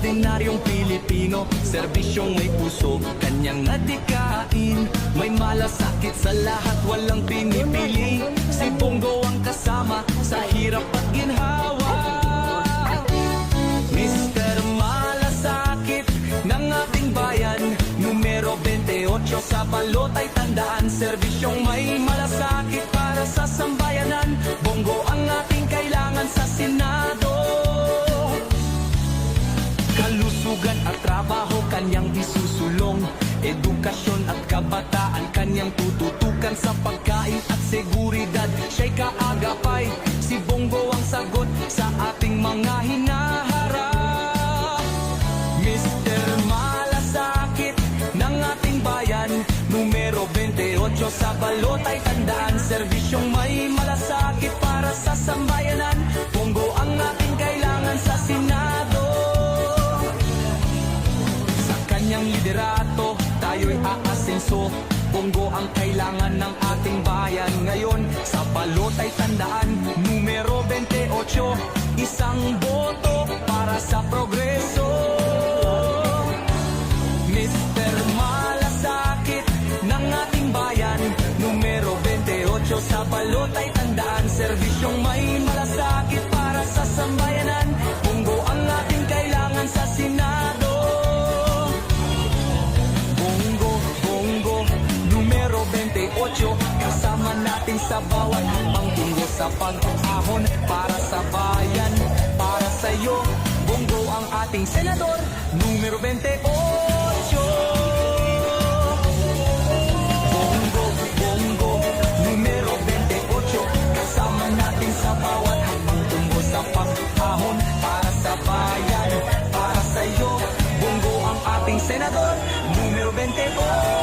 ordinaryong Pilipino, serbisyong may puso, kanyang adikain. May malasakit sa lahat, walang pinipili. Si Bongo ang kasama sa hirap at ginhawa. Mr. Malasakit ng ating bayan, numero 28 sa balot ay tandaan. Serbisyong may malasakit para sa sambayanan. Bongo ang ating kailangan sa Senado. Kalusugan at trabaho kanyang isusulong. Edukasyon at kabataan kanyang tututukan. Sa pagkain at seguridad siya'y kaagapay. Si Bongo ang sagot sa ating mga hinaharap. Mr. Malasakit ng ating bayan, numero 28 sa balot ay tandaan. Serbisyong may malasakit para sa sambayanan. Bongo ang ating kailangan sa Senado. Sa kanyang liderato, tayo'y aasenso. Bongo ang kailangan ng ating bayan ngayon. Sa balot ay tandaan, numero 28, isang boto para sa progreso. Mr. Malasakit ng ating bayan, numero 28 sa balot ay tandaan. Serbisyong may malasakit para sa sambayanan. Bongo ang ating kailangan sa Senado. Bongo, numero 28, kasama natin sa bawat pangtungo sa pag-ahon para sa bayan, para sa iyo. Bongo ang ating senador, numero 28. Bongo, numero 28, kasama natin sa bawat pangtungo sa pag-ahon para sa bayan, para sa iyo. Bongo ang ating senador, numero 28.